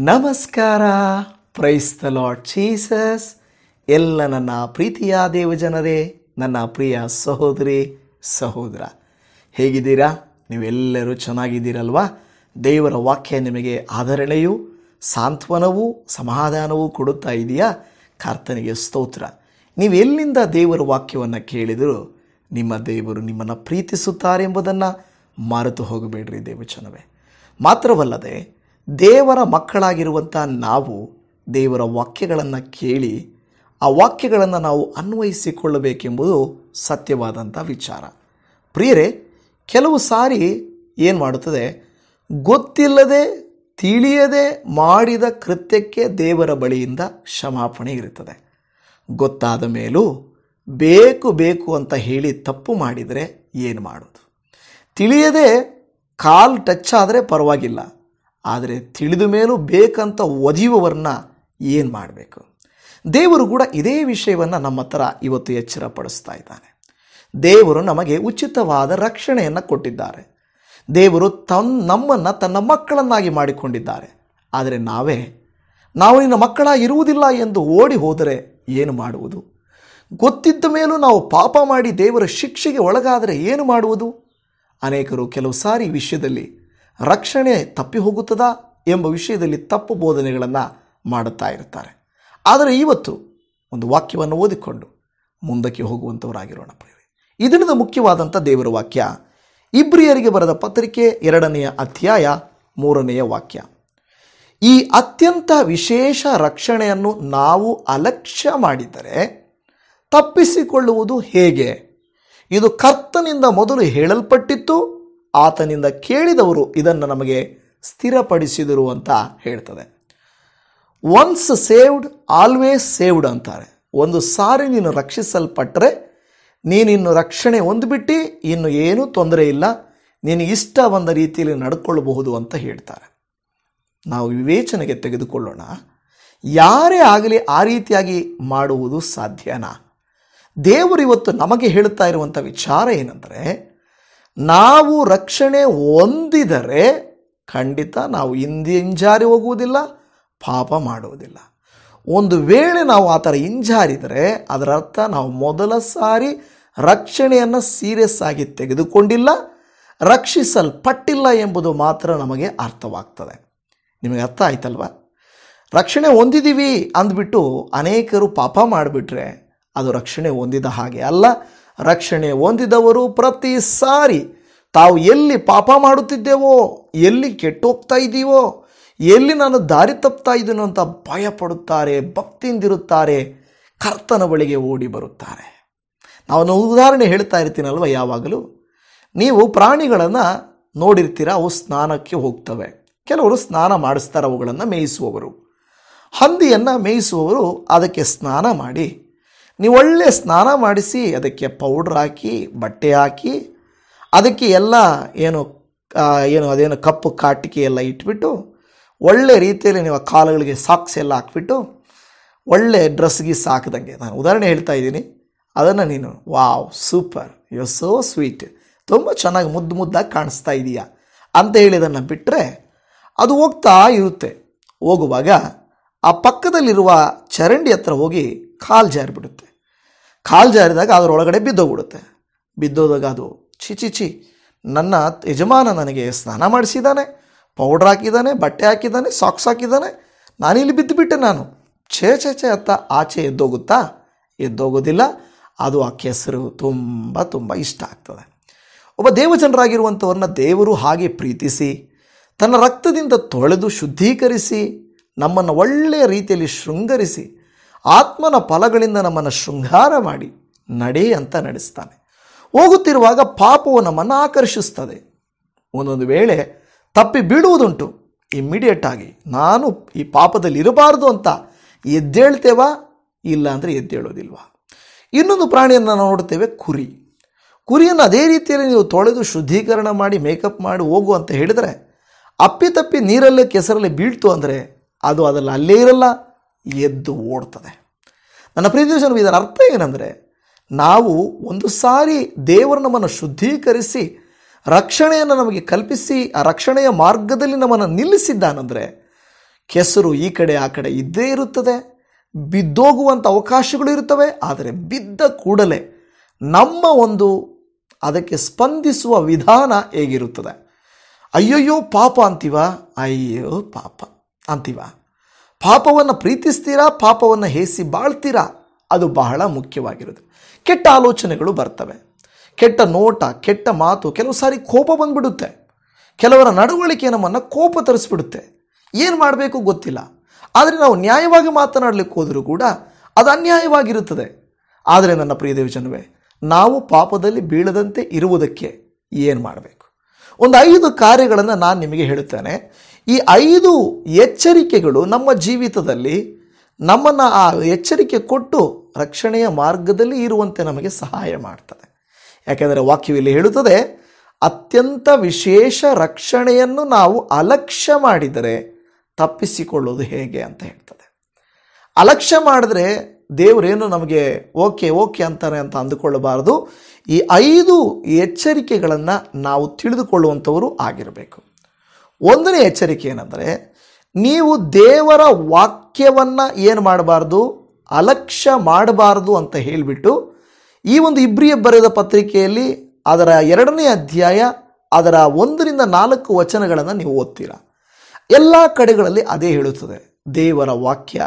ನಮಸ್ಕಾರ. Praise the lord Jesus. ಎಲ್ಲ ನನ್ನ ಪ್ರೀತಿಯ ದೇವಜನರೇ, ನನ್ನ ಪ್ರಿಯ ಸಹೋದರಿ ಸಹೋದರ, ಹೇಗಿದ್ದೀರಾ? ನೀವೆಲ್ಲರೂ ಚೆನ್ನಾಗಿದ್ದೀರಲ್ವಾ? ದೇವರ ವಾಕ್ಯ ನಿಮಗೆ ಆಧರಣೆಯೂ ಸಾಂತ್ವನವೂ ಸಮಾಧಾನವೂ ಕೊಡುತ್ತಾ ಇದೆಯಾ? ಕರ್ತನಿಗೆ ಸ್ತೋತ್ರ. ನೀವು ಎಲ್ಲಿಂದ ದೇವರ ವಾಕ್ಯವನ್ನು ಕೇಳಿದರೂ ನಿಮ್ಮ ದೇವರು ನಿಮ್ಮನ್ನು ಪ್ರೀತಿಸುತ್ತಾರೆ ಎಂಬುದನ್ನು ಮರೆತು ಹೋಗಬೇಡ್ರಿ ದೇವಜನವೇ. ಮಾತ್ರವಲ್ಲದೆ ದೇವರ ಮಕ್ಕಳಾಗಿರುವಂಥ ನಾವು ದೇವರ ವಾಕ್ಯಗಳನ್ನು ಕೇಳಿ ಆ ವಾಕ್ಯಗಳನ್ನು ನಾವು ಅನ್ವಯಿಸಿಕೊಳ್ಳಬೇಕೆಂಬುದು ಸತ್ಯವಾದಂಥ ವಿಚಾರ. ಪ್ರಿಯರೇ, ಕೆಲವು ಸಾರಿ ಏನು ಮಾಡುತ್ತದೆ, ಗೊತ್ತಿಲ್ಲದೆ ತಿಳಿಯದೆ ಮಾಡಿದ ಕೃತ್ಯಕ್ಕೆ ದೇವರ ಬಳಿಯಿಂದ ಕ್ಷಮಾಪಣೆ ಇರುತ್ತದೆ. ಗೊತ್ತಾದ ಮೇಲೂ ಬೇಕು ಅಂತ ಹೇಳಿ ತಪ್ಪು ಮಾಡಿದರೆ ಏನು ಮಾಡೋದು? ತಿಳಿಯದೆ ಕಾಲು ಟಚ್ ಆದರೆ ಪರವಾಗಿಲ್ಲ, ಆದರೆ ತಿಳಿದ ಮೇಲೂ ಬೇಕಂತ ಒದಿಯುವವರನ್ನ ಏನು ಮಾಡಬೇಕು? ದೇವರು ಕೂಡ ಇದೇ ವಿಷಯವನ್ನು ನಮ್ಮ ಹತ್ರ ಇವತ್ತು ಎಚ್ಚರಪಡಿಸ್ತಾ ಇದ್ದಾನೆ. ದೇವರು ನಮಗೆ ಉಚಿತವಾದ ರಕ್ಷಣೆಯನ್ನು ಕೊಟ್ಟಿದ್ದಾರೆ. ದೇವರು ನಮ್ಮನ್ನು ತನ್ನ ಮಕ್ಕಳನ್ನಾಗಿ ಮಾಡಿಕೊಂಡಿದ್ದಾರೆ. ಆದರೆ ನಾವು ನಿನ್ನ ಮಕ್ಕಳಾಗಿರುವುದಿಲ್ಲ ಎಂದು ಓಡಿ ಹೋದರೆ ಏನು ಮಾಡುವುದು? ಗೊತ್ತಿದ್ದ ಮೇಲೂ ನಾವು ಪಾಪ ಮಾಡಿ ದೇವರ ಶಿಕ್ಷೆಗೆ ಒಳಗಾದರೆ ಏನು ಮಾಡುವುದು? ಅನೇಕರು ಕೆಲವು ಸಾರಿ ಈ ವಿಷಯದಲ್ಲಿ ರಕ್ಷಣೆ ತಪ್ಪಿ ಹೋಗುತ್ತದಾ ಎಂಬ ವಿಷಯದಲ್ಲಿ ತಪ್ಪು ಬೋಧನೆಗಳನ್ನು ಮಾಡುತ್ತಾ ಇರ್ತಾರೆ. ಆದರೆ ಇವತ್ತು ಒಂದು ವಾಕ್ಯವನ್ನು ಓದಿಕೊಂಡು ಮುಂದಕ್ಕೆ ಹೋಗುವಂಥವರಾಗಿರೋಣ. ಈ ದಿನದ ಮುಖ್ಯವಾದಂಥ ದೇವರ ವಾಕ್ಯ ಇಬ್ರಿಯರಿಗೆ ಬರೆದ ಪತ್ರಿಕೆ 2ನೇ ಅಧ್ಯಾಯ 3ನೇ ವಾಕ್ಯ. ಈ ಅತ್ಯಂತ ವಿಶೇಷ ರಕ್ಷಣೆಯನ್ನು ನಾವು ಅಲಕ್ಷ್ಯ ಮಾಡಿದರೆ ತಪ್ಪಿಸಿಕೊಳ್ಳುವುದು ಹೇಗೆ? ಇದು ಕರ್ತನಿಂದ ಮೊದಲು ಹೇಳಲ್ಪಟ್ಟಿತ್ತು, ಆತನಿಂದ ಕೇಳಿದವರು ಇದನ್ನು ನಮಗೆ ಸ್ಥಿರಪಡಿಸಿದರು ಅಂತ ಹೇಳ್ತದೆ. ಒನ್ಸ್ ಸೇವ್ಡ್ ಆಲ್ವೇಸ್ ಸೇವ್ಡ್ ಅಂತಾರೆ. ಒಂದು ಸಾರಿ ನೀನು ರಕ್ಷಿಸಲ್ಪಟ್ಟರೆ ನೀನಿನ್ನು ರಕ್ಷಣೆ ಹೊಂದಿಬಿಟ್ಟು ಇನ್ನು ಏನೂ ತೊಂದರೆ ಇಲ್ಲ, ನಿನಗೆ ಇಷ್ಟ ಬಂದ ರೀತಿಯಲ್ಲಿ ನಡ್ಕೊಳ್ಳಬಹುದು ಅಂತ ಹೇಳ್ತಾರೆ. ನಾವು ವಿವೇಚನೆಗೆ ತೆಗೆದುಕೊಳ್ಳೋಣ, ಯಾರೇ ಆಗಲಿ ಆ ರೀತಿಯಾಗಿ ಮಾಡುವುದು ಸಾಧ್ಯನಾ? ದೇವರು ಇವತ್ತು ನಮಗೆ ಹೇಳ್ತಾ ಇರುವಂಥ ವಿಚಾರ ಏನಂದರೆ, ನಾವು ರಕ್ಷಣೆ ಹೊಂದಿದರೆ ಖಂಡಿತ ನಾವು ಹಿಂಜಾರಿ ಹೋಗುವುದಿಲ್ಲ, ಪಾಪ ಮಾಡುವುದಿಲ್ಲ. ಒಂದು ವೇಳೆ ನಾವು ಆ ಥರ ಹಿಂಜಾರಿದರೆ ಅದರ ಅರ್ಥ ನಾವು ಮೊದಲ ಸಾರಿ ರಕ್ಷಣೆಯನ್ನು ಸೀರಿಯಸ್ ಆಗಿ ತೆಗೆದುಕೊಂಡಿಲ್ಲ, ರಕ್ಷಿಸಲ್ಪಟ್ಟಿಲ್ಲ ಎಂಬುದು ಮಾತ್ರ ನಮಗೆ ಅರ್ಥವಾಗ್ತದೆ. ನಿಮಗೆ ಅರ್ಥ ಆಯ್ತಲ್ವ? ರಕ್ಷಣೆ ಹೊಂದಿದ್ದೀವಿ ಅಂದ್ಬಿಟ್ಟು ಅನೇಕರು ಪಾಪ ಮಾಡಿಬಿಟ್ರೆ ಅದು ರಕ್ಷಣೆ ಹೊಂದಿದ ಹಾಗೆ ಅಲ್ಲ. ರಕ್ಷಣೆ ಹೊಂದಿದವರು ಪ್ರತಿ ಸಾರಿ ತಾವು ಎಲ್ಲಿ ಪಾಪ ಮಾಡುತ್ತಿದ್ದೇವೋ, ಎಲ್ಲಿ ಕೆಟ್ಟೋಗ್ತಾ ಇದ್ದೀವೋ, ಎಲ್ಲಿ ನಾನು ದಾರಿ ತಪ್ತಾ ಇದ್ದೀನೋ ಅಂತ ಭಯ ಪಡುತ್ತಾರೆ, ಭಕ್ತಿಯಿಂದಿರುತ್ತಾರೆ, ಕರ್ತನ ಬಳಿಗೆ ಓಡಿ ಬರುತ್ತಾರೆ. ನಾನು ಉದಾಹರಣೆ ಹೇಳ್ತಾ ಇರ್ತೀನಲ್ವ ಯಾವಾಗಲೂ. ನೀವು ಪ್ರಾಣಿಗಳನ್ನು ನೋಡಿರ್ತೀರ, ಅವು ಸ್ನಾನಕ್ಕೆ ಹೋಗ್ತವೆ. ಕೆಲವರು ಸ್ನಾನ ಮಾಡಿಸ್ತಾರೆ ಅವುಗಳನ್ನು ಮೇಯಿಸುವವರು. ಹಂದಿಯನ್ನು ಮೇಯಿಸುವವರು ಅದಕ್ಕೆ ಸ್ನಾನ ಮಾಡಿ, ನೀವು ಒಳ್ಳೆ ಸ್ನಾನ ಮಾಡಿಸಿ ಅದಕ್ಕೆ ಪೌಡ್ರ್ ಹಾಕಿ, ಬಟ್ಟೆ ಹಾಕಿ, ಅದಕ್ಕೆ ಎಲ್ಲ ಅದೇನು ಕಪ್ಪು ಕಾಟಿಕೆ ಎಲ್ಲ ಇಟ್ಬಿಟ್ಟು ಒಳ್ಳೆ ರೀತಿಯಲ್ಲಿ ನೀವು ಕಾಲುಗಳಿಗೆ ಸಾಕ್ಸ್ ಎಲ್ಲ ಹಾಕ್ಬಿಟ್ಟು ಒಳ್ಳೆ ಡ್ರೆಸ್ಗೆ ಸಾಕಿದಂಗೆ, ನಾನು ಉದಾಹರಣೆ ಹೇಳ್ತಾ ಇದ್ದೀನಿ, ಅದನ್ನು ನೀನು wow super, you so sweet, ತುಂಬ ಚೆನ್ನಾಗಿ ಮುದ್ದಾಗಿ ಕಾಣಿಸ್ತಾ ಇದೆಯಾ ಅಂತ ಹೇಳಿ ಅದನ್ನು ಬಿಟ್ಟರೆ ಅದು ಹೋಗ್ತಾ ಇರುತ್ತೆ. ಹೋಗುವಾಗ ಆ ಪಕ್ಕದಲ್ಲಿರುವ ಚರಂಡಿ ಹತ್ರ ಹೋಗಿ ಕಾಲು ಜಾರಿಬಿಡುತ್ತೆ. ಕಾಲು ಜಾರಿದಾಗ ಅದರೊಳಗಡೆ ಬಿದ್ದೋಗ್ಬಿಡುತ್ತೆ. ಬಿದ್ದೋದಾಗ ಅದು ಛಿ ನನ್ನ ಯಜಮಾನ ನನಗೆ ಸ್ನಾನ ಮಾಡಿಸಿದ್ದಾನೆ, ಪೌಡ್ರ್ ಹಾಕಿದ್ದಾನೆ, ಬಟ್ಟೆ ಹಾಕಿದ್ದಾನೆ, ಸಾಕ್ಸ್ ಹಾಕಿದ್ದಾನೆ, ನಾನಿಲ್ಲಿ ಬಿದ್ದುಬಿಟ್ಟೆ, ನಾನು ಛೇ ಅತ್ತ ಆಚೆ ಎದ್ದೋಗುತ್ತಾ? ಎದ್ದೋಗೋದಿಲ್ಲ. ಅದು ಆ ಕೆಸರು ತುಂಬ ಇಷ್ಟ ಆಗ್ತದೆ. ಒಬ್ಬ ದೇವಜನರಾಗಿರುವಂಥವ್ರನ್ನ ದೇವರು ಹಾಗೆ ಪ್ರೀತಿಸಿ ತನ್ನ ರಕ್ತದಿಂದ ತೊಳೆದು ಶುದ್ಧೀಕರಿಸಿ ನಮ್ಮನ್ನು ಒಳ್ಳೆಯ ರೀತಿಯಲ್ಲಿ ಶೃಂಗರಿಸಿ ಆತ್ಮನ ಫಲಗಳಿಂದ ನಮ್ಮನ್ನು ಶೃಂಗಾರ ಮಾಡಿ ನಡೆ ಅಂತ ನಡೆಸ್ತಾನೆ. ಹೋಗುತ್ತಿರುವಾಗ ಪಾಪವು ನಮ್ಮನ್ನು ಆಕರ್ಷಿಸ್ತದೆ. ಒಂದೊಂದು ವೇಳೆ ತಪ್ಪಿ ಬೀಳುವುದುಂಟು. ಇಮ್ಮಿಡಿಯೇಟ್ ಆಗಿ ನಾನು ಈ ಪಾಪದಲ್ಲಿ ಇರಬಾರ್ದು ಅಂತ ಎದ್ದೇಳ್ತೇವಾ? ಇಲ್ಲ ಅಂದರೆ ಎದ್ದೇಳೋದಿಲ್ವಾ? ಇನ್ನೊಂದು ಪ್ರಾಣಿಯನ್ನು ನಾವು ನೋಡ್ತೇವೆ, ಕುರಿಯನ್ನು ಅದೇ ರೀತಿಯಲ್ಲಿ ನೀವು ತೊಳೆದು ಶುದ್ಧೀಕರಣ ಮಾಡಿ ಮೇಕಪ್ ಮಾಡಿ ಹೋಗು ಅಂತ ಹೇಳಿದರೆ ಅಪ್ಪಿತಪ್ಪಿ ನೀರಲ್ಲೇ ಕೆಸರಲ್ಲಿ ಬೀಳ್ತು ಅಂದರೆ ಅದು ಅದರಲ್ಲಿ ಅಲ್ಲೇ ಇರಲ್ಲ, ಎದ್ದು ಓಡ್ತದೆ. ನನ್ನ ಪ್ರೀತಿಯ ಜನರು, ಇದರ ಅರ್ಥ ಏನಂದರೆ, ನಾವು ಒಂದು ಸಾರಿ ದೇವರು ನಮ್ಮನ್ನು ಶುದ್ಧೀಕರಿಸಿ ರಕ್ಷಣೆಯನ್ನು ನಮಗೆ ಕಲ್ಪಿಸಿ ಆ ರಕ್ಷಣೆಯ ಮಾರ್ಗದಲ್ಲಿ ನಮ್ಮನ್ನು ನಿಲ್ಲಿಸಿದ್ದಾನಂದರೆ ಕೆಸರು ಈ ಕಡೆ ಆ ಕಡೆ ಇದ್ದೇ ಇರುತ್ತದೆ, ಬಿದ್ದೋಗುವಂಥ ಅವಕಾಶಗಳು ಇರುತ್ತವೆ. ಆದರೆ ಬಿದ್ದ ಕೂಡಲೇ ನಮ್ಮ ಅದಕ್ಕೆ ಸ್ಪಂದಿಸುವ ವಿಧಾನ ಹೇಗಿರುತ್ತದೆ? ಅಯ್ಯಯ್ಯೋ ಪಾಪ ಅಂತೀವ, ಅಯ್ಯೋ ಪಾಪ ಅಂತೀವ. ಪಾಪವನ್ನು ಪ್ರೀತಿಸ್ತೀರಾ, ಪಾಪವನ್ನು ಹೇಸಿ ಬಾಳ್ತೀರಾ? ಅದು ಬಹಳ ಮುಖ್ಯವಾಗಿರುತ್ತೆ. ಕೆಟ್ಟ ಆಲೋಚನೆಗಳು ಬರ್ತವೆ, ಕೆಟ್ಟ ನೋಟ, ಕೆಟ್ಟ ಮಾತು, ಕೆಲವು ಸಾರಿ ಕೋಪ ಬಂದ್ಬಿಡುತ್ತೆ. ಕೆಲವರ ನಡವಳಿಕೆ ನಮ್ಮನ್ನು ಕೋಪ ತರಿಸ್ಬಿಡುತ್ತೆ. ಏನು ಮಾಡಬೇಕು ಗೊತ್ತಿಲ್ಲ. ಆದರೆ ನಾವು ನ್ಯಾಯವಾಗಿ ಮಾತನಾಡಲಿಕ್ಕೆ ಹೋದರೂ ಕೂಡ ಅದು ಅನ್ಯಾಯವಾಗಿರುತ್ತದೆ. ಆದರೆ ನನ್ನ ಪ್ರಿಯ ದೇವಜನವೇ, ನಾವು ಪಾಪದಲ್ಲಿ ಬೀಳದಂತೆ ಇರುವುದಕ್ಕೆ ಏನು ಮಾಡಬೇಕು? 5 ಕಾರ್ಯಗಳನ್ನು ನಾನು ನಿಮಗೆ ಹೇಳುತ್ತೇನೆ. ಈ 5 ಎಚ್ಚರಿಕೆಗಳು ನಮ್ಮ ಜೀವಿತದಲ್ಲಿ ನಮ್ಮನ್ನು ಆ ಎಚ್ಚರಿಕೆ ಕೊಟ್ಟು ರಕ್ಷಣೆಯ ಮಾರ್ಗದಲ್ಲಿ ಇರುವಂತೆ ನಮಗೆ ಸಹಾಯ ಮಾಡ್ತದೆ. ಯಾಕೆಂದರೆ ವಾಕ್ಯವಿಲ್ಲಿ ಹೇಳುತ್ತದೆ, ಅತ್ಯಂತ ವಿಶೇಷ ರಕ್ಷಣೆಯನ್ನು ನಾವು ಅಲಕ್ಷ್ಯ ಮಾಡಿದರೆ ತಪ್ಪಿಸಿಕೊಳ್ಳೋದು ಹೇಗೆ ಅಂತ ಹೇಳ್ತದೆ. ಅಲಕ್ಷ್ಯ ಮಾಡಿದ್ರೆ ದೇವರೇನು ನಮಗೆ ಓಕೆ ಅಂತಾರೆ ಅಂತ ಅಂದುಕೊಳ್ಳಬಾರದು. ಈ 5 ಎಚ್ಚರಿಕೆಗಳನ್ನು ನಾವು ತಿಳಿದುಕೊಳ್ಳುವಂಥವರು ಆಗಿರಬೇಕು. 1ನೇ ಎಚ್ಚರಿಕೆ ಏನಂದರೆ, ನೀವು ದೇವರ ವಾಕ್ಯವನ್ನು ಏನು ಮಾಡಬಾರ್ದು? ಅಲಕ್ಷ್ಯ ಮಾಡಬಾರ್ದು ಅಂತ ಹೇಳಿಬಿಟ್ಟು ಈ ಇಬ್ರಿಯ ಬರೆದ ಪತ್ರಿಕೆಯಲ್ಲಿ ಅದರ 2ನೇ ಅಧ್ಯಾಯ ಅದರ 1ರಿಂದ 4 ವಚನಗಳನ್ನು ನೀವು ಓದ್ತೀರಾ. ಎಲ್ಲ ಕಡೆಗಳಲ್ಲಿ ಅದೇ ಹೇಳುತ್ತದೆ. ದೇವರ ವಾಕ್ಯ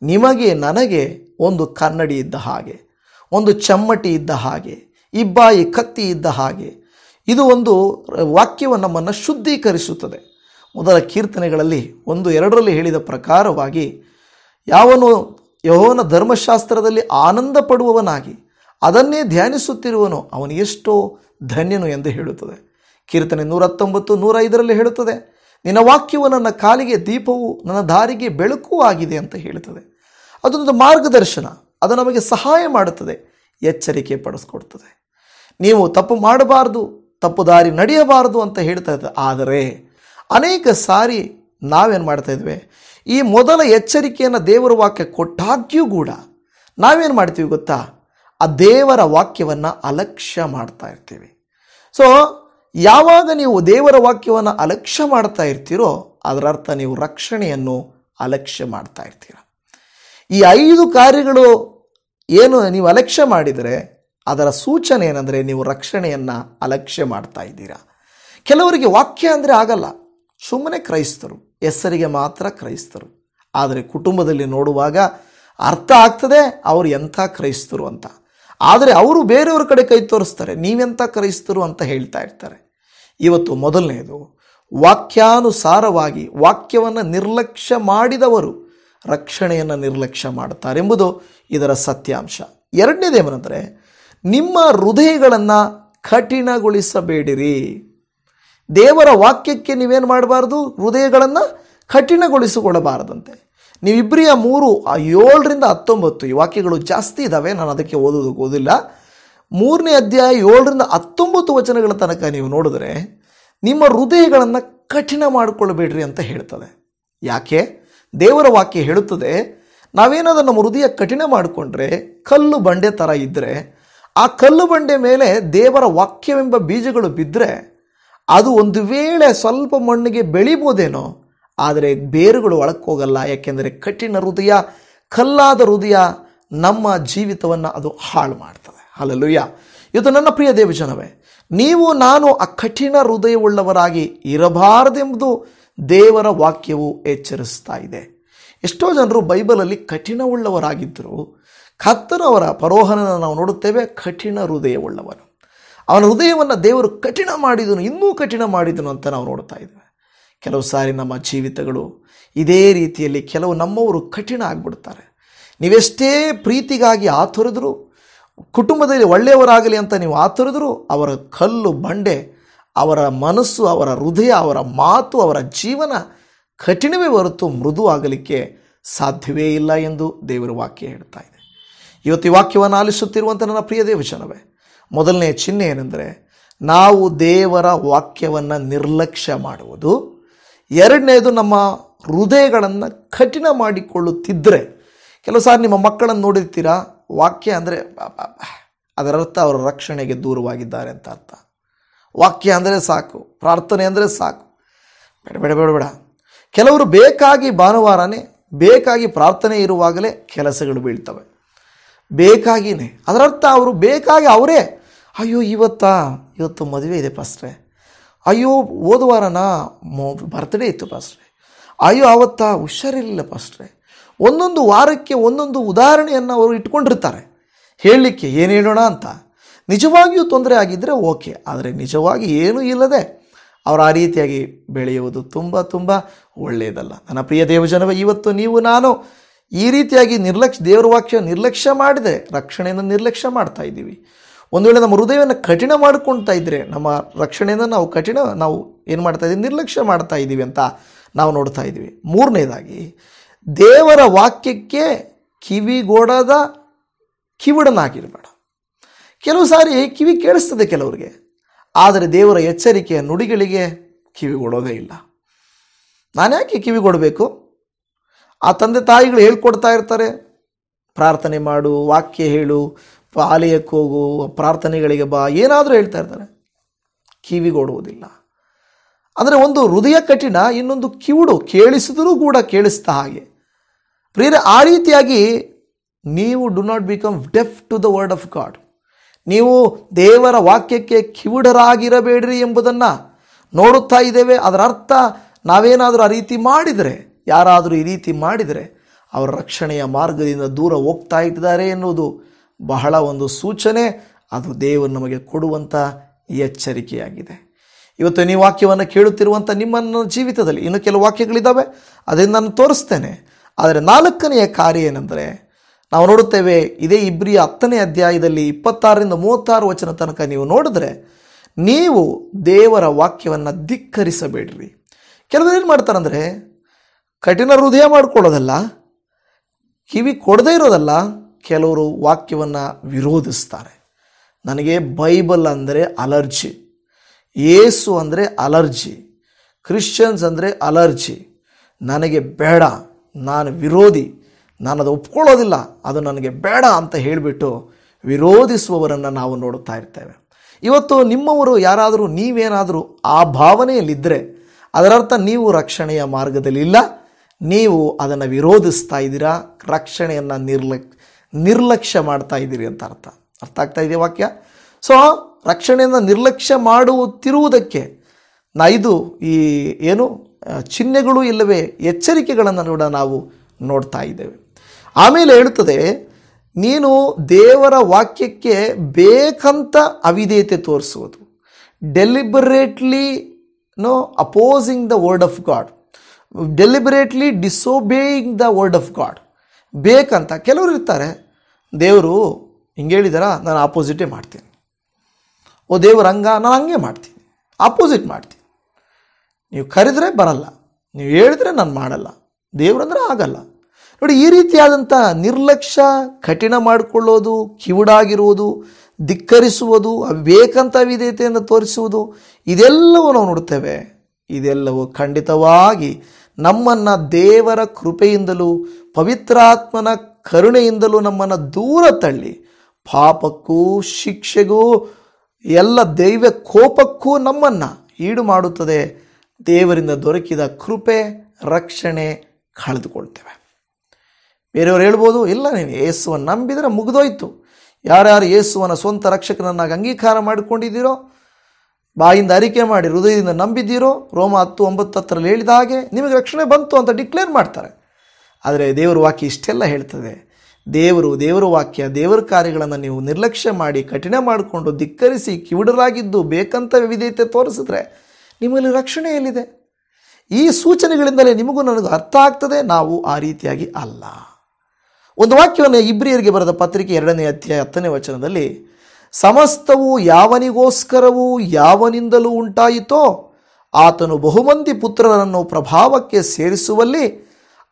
ನಿಮಗೆ ನನಗೆ ಒಂದು ಕನ್ನಡಿ ಇದ್ದ ಹಾಗೆ, ಒಂದು ಚಮ್ಮಟಿ ಇದ್ದ ಹಾಗೆ, ಇಬ್ಬಾಯಿ ಕತ್ತಿ ಇದ್ದ ಹಾಗೆ. ಇದು ವಾಕ್ಯವನ್ನು ನಮ್ಮನ್ನು ಶುದ್ಧೀಕರಿಸುತ್ತದೆ. ಮೊದಲ ಕೀರ್ತನೆಗಳಲ್ಲಿ 1-2ರಲ್ಲಿ ಹೇಳಿದ ಪ್ರಕಾರವಾಗಿ ಯಾವನು ಯೆಹೋವನ ಧರ್ಮಶಾಸ್ತ್ರದಲ್ಲಿ ಆನಂದ ಪಡುವವನಾಗಿ ಅದನ್ನೇ ಧ್ಯಾನಿಸುತ್ತಿರುವನು ಅವನು ಎಷ್ಟೋ ಧನ್ಯನು ಎಂದು ಹೇಳುತ್ತದೆ. ಕೀರ್ತನೆ 119, 105ರಲ್ಲಿ ಹೇಳುತ್ತದೆ, ನಿನ್ನ ವಾಕ್ಯವು ನನ್ನ ಕಾಲಿಗೆ ದೀಪವು, ನನ್ನ ದಾರಿಗೆ ಬೆಳಕು ಆಗಿದೆ ಅಂತ ಹೇಳುತ್ತದೆ. ಅದೊಂದು ಮಾರ್ಗದರ್ಶನ, ಅದು ನಮಗೆ ಸಹಾಯ ಮಾಡುತ್ತದೆ, ಎಚ್ಚರಿಕೆ ಪಡಿಸ್ಕೊಡ್ತದೆ. ನೀವು ತಪ್ಪು ಮಾಡಬಾರ್ದು, ತಪ್ಪು ದಾರಿ ನಡೆಯಬಾರದು ಅಂತ ಹೇಳ್ತಾ ಇದ್ದಾರೆ. ಆದರೆ ಅನೇಕ ಸಾರಿ ನಾವೇನು ಮಾಡ್ತಾ ಇದ್ವಿ? ಈ ಮೊದಲ ಎಚ್ಚರಿಕೆಯನ್ನು ದೇವರ ವಾಕ್ಯ ಕೊಟ್ಟಾಗ್ಯೂ ಕೂಡ ನಾವೇನು ಮಾಡ್ತೀವಿ ಗೊತ್ತಾ? ಆ ದೇವರ ವಾಕ್ಯವನ್ನು ಅಲಕ್ಷ್ಯ ಮಾಡ್ತಾ ಇರ್ತೀವಿ. ಸೊ ಯಾವಾಗ ನೀವು ದೇವರ ವಾಕ್ಯವನ್ನು ಅಲಕ್ಷ್ಯ ಮಾಡ್ತಾ ಇರ್ತೀರೋ ಅದರ ಅರ್ಥ ನೀವು ರಕ್ಷಣೆಯನ್ನು ಅಲಕ್ಷ್ಯ ಮಾಡ್ತಾ ಇರ್ತೀರ. ಈ 5 ಕಾರ್ಯಗಳು ಏನು ನೀವು ಅಲಕ್ಷ್ಯ ಮಾಡಿದರೆ ಅದರ ಸೂಚನೆ ಏನಂದರೆ ನೀವು ರಕ್ಷಣೆಯನ್ನು ಅಲಕ್ಷ್ಯ ಮಾಡ್ತಾ ಇದ್ದೀರಾ. ಕೆಲವರಿಗೆ ವಾಕ್ಯ ಅಂದರೆ ಆಗಲ್ಲ, ಸುಮ್ಮನೆ ಕ್ರೈಸ್ತರು, ಹೆಸರಿಗೆ ಮಾತ್ರ ಕ್ರೈಸ್ತರು. ಆದರೆ ಕುಟುಂಬದಲ್ಲಿ ನೋಡುವಾಗ ಅರ್ಥ ಆಗ್ತದೆ ಅವರು ಎಂಥ ಕ್ರೈಸ್ತರು ಅಂತ. ಆದರೆ ಅವರು ಬೇರೆಯವ್ರ ಕಡೆ ಕೈ ತೋರಿಸ್ತಾರೆ, ನೀವೆಂಥ ಕ್ರೈಸ್ತರು ಅಂತ ಹೇಳ್ತಾ ಇರ್ತಾರೆ. ಇವತ್ತು ಮೊದಲನೇದು, ವಾಕ್ಯಾನುಸಾರವಾಗಿ ವಾಕ್ಯವನ್ನು ನಿರ್ಲಕ್ಷ್ಯ ಮಾಡಿದವರು ರಕ್ಷಣೆಯನ್ನು ನಿರ್ಲಕ್ಷ್ಯ ಮಾಡ್ತಾರೆ ಎಂಬುದು ಇದರ ಸತ್ಯಾಂಶ. 2ನೇದೇನೆಂದರೆ, ನಿಮ್ಮ ಹೃದಯಗಳನ್ನು ಕಠಿಣಗೊಳಿಸಬೇಡಿರಿ. ದೇವರ ವಾಕ್ಯಕ್ಕೆ ನೀವೇನು ಮಾಡಬಾರ್ದು? ಹೃದಯಗಳನ್ನು ಕಠಿಣಗೊಳಿಸಿಕೊಳ್ಳಬಾರದಂತೆ. ನೀವು ಇಬ್ರಿಯ 3:7ರಿಂದ 19 ಈ ವಾಕ್ಯಗಳು ಜಾಸ್ತಿ ಇದ್ದಾವೆ, ನಾನು ಅದಕ್ಕೆ ಓದಿಲ್ಲ. 3ನೇ ಅಧ್ಯಾಯ 7ರಿಂದ 19 ವಚನಗಳ ತನಕ ನೀವು ನೋಡಿದ್ರೆ ನಿಮ್ಮ ಹೃದಯಗಳನ್ನು ಕಠಿಣ ಮಾಡಿಕೊಳ್ಳಬೇಡ್ರಿ ಅಂತ ಹೇಳ್ತದೆ. ಯಾಕೆ? ದೇವರ ವಾಕ್ಯ ಹೇಳುತ್ತದೆ, ನಾವೇನಾದರೂ ನಮ್ಮ ಹೃದಯ ಕಠಿಣ ಮಾಡಿಕೊಂಡ್ರೆ ಕಲ್ಲು ಬಂಡೆ ಥರ ಇದ್ದರೆ ಆ ಕಲ್ಲು ಬಂಡೆ ಮೇಲೆ ದೇವರ ವಾಕ್ಯವೆಂಬ ಬೀಜಗಳು ಬಿದ್ದರೆ ಅದು ಒಂದು ವೇಳೆ ಸ್ವಲ್ಪ ಮಣ್ಣಿಗೆ ಬೆಳಿಬೋದೇನೋ, ಆದರೆ ಬೇರುಗಳು ಒಳಕ್ಕೆ ಹೋಗಲ್ಲ. ಯಾಕೆಂದರೆ ಕಠಿಣ ಹೃದಯ, ಕಲ್ಲಾದ ಹೃದಯ ನಮ್ಮ ಜೀವಿತವನ್ನು ಅದು ಹಾಳು ಮಾಡ್ತದೆ. ಹಲ್ಲೆಲೂಯಾ. ಇದು ನನ್ನ ಪ್ರಿಯ ದೇವಜನವೇ, ನೀವು ನಾನು ಆ ಕಠಿಣ ಹೃದಯವುಳ್ಳವರಾಗಿ ಇರಬಾರದೆಂಬುದು ದೇವರ ವಾಕ್ಯವು ಎಚ್ಚರಿಸ್ತಾ ಇದೆ. ಎಷ್ಟೋ ಜನರು ಬೈಬಲಲ್ಲಿ ಕಠಿಣವುಳ್ಳವರಾಗಿದ್ದರು. ಕರ್ತನವರ ಫರೋಹನನ್ನು ನಾವು ನೋಡುತ್ತೇವೆ, ಕಠಿಣ ಹೃದಯವುಳ್ಳವನು. ಅವನ ಹೃದಯವನ್ನು ದೇವರು ಕಠಿಣ ಮಾಡಿದನು, ಇನ್ನೂ ಕಠಿಣ ಮಾಡಿದನು ಅಂತ ನಾವು ನೋಡ್ತಾ ಇದ್ದೇವೆ. ಕೆಲವು ಸಾರಿ ನಮ್ಮ ಜೀವಿತಗಳು ಇದೇ ರೀತಿಯಲ್ಲಿ ಕೆಲವು ನಮ್ಮವರು ಕಠಿಣ ಆಗಿಬಿಡ್ತಾರೆ. ನೀವೆಷ್ಟೇ ಪ್ರೀತಿಗಾಗಿ ಆತುರಿದ್ರು, ಕುಟುಂಬದಲ್ಲಿ ಒಳ್ಳೆಯವರಾಗಲಿ ಅಂತ ನೀವು ಆತುರಿದ್ರು, ಅವರ ಕಲ್ಲು ಬಂಡೆ, ಅವರ ಮನಸ್ಸು, ಅವರ ಹೃದಯ, ಅವರ ಮಾತು, ಅವರ ಜೀವನ ಕಠಿಣವೇ ಹೊರತು ಮೃದು ಆಗಲಿಕ್ಕೆ ಸಾಧ್ಯವೇ ಇಲ್ಲ ಎಂದು ದೇವರ ವಾಕ್ಯ ಹೇಳ್ತಾ ಇದೆ. ಇವತ್ತು ಈ ವಾಕ್ಯವನ್ನು ಆಲಿಸುತ್ತಿರುವಂಥ ನನ್ನ ಪ್ರಿಯ ದೇವಜನವೇ, ಮೊದಲನೇ ಚಿಹ್ನೆ ಏನೆಂದರೆ ನಾವು ದೇವರ ವಾಕ್ಯವನ್ನು ನಿರ್ಲಕ್ಷ್ಯ ಮಾಡುವುದು. 2ನೇದು, ನಮ್ಮ ಹೃದಯಗಳನ್ನು ಕಠಿಣ ಮಾಡಿಕೊಳ್ಳುತ್ತಿದ್ದರೆ. ಕೆಲವು ಸಾರಿ ನಿಮ್ಮ ಮಕ್ಕಳನ್ನು ನೋಡಿರ್ತೀರಾ, ವಾಕ್ಯ ಅಂದರೆ ಅದರರ್ಥ ಅವರ ರಕ್ಷಣೆಗೆ ದೂರವಾಗಿದ್ದಾರೆ ಅಂತ ಅರ್ಥ. ವಾಕ್ಯ ಅಂದರೆ ಸಾಕು, ಪ್ರಾರ್ಥನೆ ಅಂದರೆ ಸಾಕು, ಬೇಡ ಬೇಡ ಬೇಡ ಬೇಡ. ಕೆಲವರು ಬೇಕಾಗಿ ಭಾನುವಾರನೇ ಬೇಕಾಗಿ ಪ್ರಾರ್ಥನೆ ಇರುವಾಗಲೇ ಕೆಲಸಗಳು ಬೀಳ್ತವೆ, ಬೇಕಾಗಿಯೇ. ಅದರರ್ಥ ಅವರು ಬೇಕಾಗಿ ಅವರೇ, ಅಯ್ಯೋ ಇವತ್ತು ಮದುವೆ ಇದೆ ಪಾಸ್ಟ್ರೆ, ಅಯ್ಯೋ ಹೋದ ವಾರನ ಬರ್ತ್ಡೇ ಇತ್ತು ಪಾಸ್ಟ್ರೆ, ಅಯ್ಯೋ ಹುಷಾರಿರಲಿಲ್ಲ ಪಾಸ್ಟ್ರೆ. ಒಂದೊಂದು ವಾರಕ್ಕೆ ಒಂದೊಂದು ಉದಾಹರಣೆಯನ್ನು ಅವರು ಇಟ್ಕೊಂಡಿರ್ತಾರೆ ಹೇಳಲಿಕ್ಕೆ, ಏನು ಹೇಳೋಣ ಅಂತ. ನಿಜವಾಗಿಯೂ ತೊಂದರೆ ಆಗಿದ್ದರೆ ಓಕೆ, ಆದರೆ ನಿಜವಾಗಿ ಏನೂ ಇಲ್ಲದೆ ಅವರು ಆ ರೀತಿಯಾಗಿ ಬೆಳೆಯುವುದು ತುಂಬ ತುಂಬ ಒಳ್ಳೆಯದಲ್ಲ. ನನ್ನ ಪ್ರಿಯ ದೇವಜನವೇ, ಇವತ್ತು ನೀವು ನಾನು ಈ ರೀತಿಯಾಗಿ ದೇವರ ವಾಕ್ಯ ನಿರ್ಲಕ್ಷ್ಯ ಮಾಡಿದೆ ರಕ್ಷಣೆಯನ್ನು ನಿರ್ಲಕ್ಷ್ಯ ಮಾಡ್ತಾ ಇದ್ದೀವಿ. ಒಂದು ವೇಳೆ ನಮ್ಮ ಹೃದಯವನ್ನು ಕಠಿಣ ಮಾಡ್ಕೊಳ್ತಾ ಇದ್ದರೆ ನಮ್ಮ ರಕ್ಷಣೆಯನ್ನು ನಾವು ಏನು ಮಾಡ್ತಾ ಇದ್ದೀವಿ, ನಿರ್ಲಕ್ಷ್ಯ ಮಾಡ್ತಾ ಇದ್ದೀವಿ ಅಂತ ನಾವು ನೋಡ್ತಾ ಇದ್ದೀವಿ. ಮೂರನೇದಾಗಿ, ದೇವರ ವಾಕ್ಯಕ್ಕೆ ಕಿವಿಗೊಡದ ಕಿವಿಡನಾಗಿರಬೇಡ. ಕೆಲವು ಸಾರಿ ಕಿವಿ ಕೇಳಿಸ್ತದೆ ಕೆಲವರಿಗೆ, ಆದರೆ ದೇವರ ಎಚ್ಚರಿಕೆಯ ನುಡಿಗಳಿಗೆ ಕಿವಿಗೊಡೋದೇ ಇಲ್ಲ. ನಾನು ಯಾಕೆ ಕಿವಿಗೊಡಬೇಕು? ಆ ತಂದೆ ತಾಯಿಗಳು ಹೇಳ್ಕೊಡ್ತಾ ಇರ್ತಾರೆ, ಪ್ರಾರ್ಥನೆ ಮಾಡು, ವಾಕ್ಯ ಹೇಳು, ಆಲಯಕ್ಕೆ ಹೋಗು, ಪ್ರಾರ್ಥನೆಗಳಿಗೆ ಬಾ, ಏನಾದರೂ ಹೇಳ್ತಾ ಇರ್ತಾರೆ, ಕಿವಿಗೊಡುವುದಿಲ್ಲ. ಅಂದರೆ ಒಂದು ಹೃದಯ ಕಠಿಣ, ಇನ್ನೊಂದು ಕಿವುಡು, ಕೇಳಿಸಿದರೂ ಕೂಡ ಕೇಳಿಸ್ತಾ ಹಾಗೆ. ಪ್ರಿಯರೇ, ಆ ರೀತಿಯಾಗಿ ನೀವು do not become deaf to the word of God. ನೀವು ದೇವರ ವಾಕ್ಯಕ್ಕೆ ಕಿವುಡರಾಗಿರಬೇಡ್ರಿ ಎಂಬುದನ್ನು ನೋಡುತ್ತಾ ಇದ್ದೇವೆ. ಅದರ ಅರ್ಥ ನಾವೇನಾದರೂ ಆ ರೀತಿ ಮಾಡಿದರೆ, ಯಾರಾದರೂ ಈ ರೀತಿ ಮಾಡಿದರೆ ಅವರ ರಕ್ಷಣೆಯ ಮಾರ್ಗದಿಂದ ದೂರ ಹೋಗ್ತಾ ಇದ್ದಾರೆ ಎನ್ನುವುದು ಬಹಳ ಒಂದು ಸೂಚನೆ. ಅದು ದೇವರು ನಮಗೆ ಕೊಡುವಂಥ ಎಚ್ಚರಿಕೆಯಾಗಿದೆ. ಇವತ್ತು ನೀವು ವಾಕ್ಯವನ್ನು ಕೇಳುತ್ತಿರುವಂಥ ನಿಮ್ಮ ಜೀವಿತದಲ್ಲಿ ಇನ್ನೂ ಕೆಲವು ವಾಕ್ಯಗಳಿದ್ದಾವೆ, ಅದನ್ನು ನಾನು ತೋರಿಸ್ತೇನೆ. ಆದರೆ 4ನೆಯ ಕಾರ್ಯ ಏನೆಂದರೆ, ನಾವು ನೋಡುತ್ತೇವೆ ಇದೇ ಇಬ್ರಿಯ 10ನೇ ಅಧ್ಯಾಯದಲ್ಲಿ 26ರಿಂದ 36 ವಚನ ತನಕ ನೀವು ನೋಡಿದ್ರೆ, ನೀವು ದೇವರ ವಾಕ್ಯವನ್ನು ಧಿಕ್ಕರಿಸಬೇಡ್ರಿ. ಕೆಲವರು ಏನು ಮಾಡ್ತಾರಂದರೆ, ಕಠಿಣ ಹೃದಯ ಮಾಡ್ಕೊಳ್ಳೋದಲ್ಲ, ಕಿವಿ ಕೊಡದೇ ಇರೋದಲ್ಲ, ಕೆಲವರು ವಾಕ್ಯವನ್ನು ವಿರೋಧಿಸ್ತಾರೆ. ನನಗೆ ಬೈಬಲ್ ಅಂದರೆ ಅಲರ್ಜಿ, ಯೇಸು ಅಂದರೆ ಅಲರ್ಜಿ, ಕ್ರಿಶ್ಚಿಯನ್ಸ್ ಅಂದರೆ ಅಲರ್ಜಿ, ನನಗೆ ಬೇಡ, ನಾನು ವಿರೋಧಿ, ನಾನು ಅದು ಒಪ್ಕೊಳ್ಳೋದಿಲ್ಲ, ಅದು ನನಗೆ ಬೇಡ ಅಂತ ಹೇಳಿಬಿಟ್ಟು ವಿರೋಧಿಸುವವರನ್ನು ನಾವು ನೋಡುತ್ತಾ ಇರ್ತೇವೆ. ಇವತ್ತು ನಿಮ್ಮವರು ಯಾರಾದರೂ ನೀವೇನಾದರೂ ಆ ಭಾವನೆಯಲ್ಲಿದ್ದರೆ ಅದರರ್ಥ ನೀವು ರಕ್ಷಣೆಯ ಮಾರ್ಗದಲ್ಲಿ ಇಲ್ಲ, ನೀವು ಅದನ್ನು ವಿರೋಧಿಸ್ತಾ ಇದ್ದೀರಾ, ರಕ್ಷಣೆಯನ್ನು ನಿರ್ಲಕ್ಷ್ಯ ಮಾಡ್ತಾ ಇದ್ದೀರಿ ಅಂತ ಅರ್ಥ ಆಗ್ತಾ ಇದೆಯಾ ವಾಕ್ಯ? ಸೊ ರಕ್ಷಣೆಯನ್ನು ನಿರ್ಲಕ್ಷ್ಯ ಮಾಡುತ್ತಿರುವುದಕ್ಕೆ ಈ ಚಿಹ್ನೆಗಳು ಇಲ್ಲವೇ ಎಚ್ಚರಿಕೆಗಳನ್ನು ಕೂಡ ನಾವು ನೋಡ್ತಾ ಇದ್ದೇವೆ. ಆಮೇಲೆ ಹೇಳುತ್ತದೆ, ನೀನು ದೇವರ ವಾಕ್ಯಕ್ಕೆ ಬೇಕಂತ ಅವಿಧೇಯತೆ ತೋರಿಸುವುದು, deliberately opposing the word of God, deliberately disobeying the word of God. ಬೇಕಂತ ಕೆಲವರು ಇರ್ತಾರೆ, ದೇವರು ಹಿಂಗೆ ಹೇಳಿದಾರ, ನಾನು ಆಪೋಸಿಟೇ ಮಾಡ್ತೀನಿ, ಓ ದೇವರು ನಾನು ಹಂಗೆ ಮಾಡ್ತೀನಿ, ಆಪೋಸಿಟ್ ಮಾಡ್ತೀನಿ. ನೀವು ಕರೆದ್ರೆ ಬರಲ್ಲ, ನೀವು ಹೇಳಿದ್ರೆ ನಾನು ಮಾಡಲ್ಲ, ದೇವರಂದ್ರೆ ಆಗಲ್ಲ. ನೋಡಿ, ಈ ರೀತಿಯಾದಂಥ ನಿರ್ಲಕ್ಷ್ಯ, ಕಠಿಣ ಮಾಡಿಕೊಳ್ಳೋದು, ಕಿವುಡಾಗಿರುವುದು, ಧಿಕ್ಕರಿಸುವುದು, ಬೇಕಂತ ವಿಧೇಯತೆಯನ್ನು ತೋರಿಸುವುದು, ಇದೆಲ್ಲವೂ ನಾವು ನೋಡುತ್ತೇವೆ. ಇದೆಲ್ಲವೂ ಖಂಡಿತವಾಗಿ ನಮ್ಮನ್ನು ದೇವರ ಕೃಪೆಯಿಂದಲೂ ಪವಿತ್ರಾತ್ಮನ ಕರುಣೆಯಿಂದಲೂ ನಮ್ಮನ್ನು ದೂರ ತಳ್ಳಿ ಪಾಪಕ್ಕೂ ಶಿಕ್ಷೆಗೂ ಎಲ್ಲ ದೈವ ಕೋಪಕ್ಕೂ ನಮ್ಮನ್ನು ಈಡು ಮಾಡುತ್ತದೆ. ದೇವರಿಂದ ದೊರಕಿದ ಕೃಪೆ, ರಕ್ಷಣೆ ಕಳೆದುಕೊಳ್ತೇವೆ. ಬೇರೆಯವರು ಹೇಳ್ಬೋದು, ಇಲ್ಲ ನೀನು ಯೇಸುವನ್ನು ನಂಬಿದರೆ ಮುಗಿದೋಯ್ತು. ಯಾರ್ಯಾರು ಯೇಸುವನ್ನು ಸ್ವಂತ ರಕ್ಷಕನನ್ನಾಗಿ ಅಂಗೀಕಾರ ಮಾಡಿಕೊಂಡಿದ್ದೀರೋ, ಬಾಯಿಂದ ಅರಿಕೆ ಮಾಡಿ ಹೃದಯದಿಂದ ನಂಬಿದ್ದೀರೋ, ರೋಮ 10:9 ಹೇಳಿದ ಹಾಗೆ ನಿಮಗೆ ರಕ್ಷಣೆ ಬಂತು ಅಂತ ಡಿಕ್ಲೇರ್ ಮಾಡ್ತಾರೆ. ಆದರೆ ದೇವರ ವಾಕ್ಯ ಇಷ್ಟೆಲ್ಲ ಹೇಳ್ತದೆ. ದೇವರ ವಾಕ್ಯ, ದೇವರ ಕಾರ್ಯಗಳನ್ನು ನೀವು ನಿರ್ಲಕ್ಷ್ಯ ಮಾಡಿ, ಕಠಿಣ ಮಾಡಿಕೊಂಡು, ಧಿಕ್ಕರಿಸಿ, ಕಿವುಡರಾಗಿದ್ದು ಬೇಕಂತ ವಿಧೇಯತೆ ತೋರಿಸಿದ್ರೆ ನಿಮ್ಮಲ್ಲಿ ರಕ್ಷಣೆ ಎಲ್ಲಿದೆ? ಈ ಸೂಚನೆಗಳಿಂದಲೇ ನಿಮಗೂ ನನಗೂ ಅರ್ಥ ಆಗ್ತದೆ ನಾವು ಆ ರೀತಿಯಾಗಿ ಅಲ್ಲ. ಒಂದು ವಾಕ್ಯವನ್ನು ಇಬ್ರಿಯರಿಗೆ ಬರೆದ ಪತ್ರಿಕೆ 2ನೇ ಅಧ್ಯಾಯ 10ನೇ ವಚನದಲ್ಲಿ, ಸಮಸ್ತವು ಯಾವನಿಗೋಸ್ಕರವೂ ಯಾವನಿಂದಲೂ ಉಂಟಾಯಿತೋ ಆತನು ಬಹುಮಂದಿ ಪುತ್ರರನ್ನು ಪ್ರಭಾವಕ್ಕೆ ಸೇರಿಸುವಲ್ಲಿ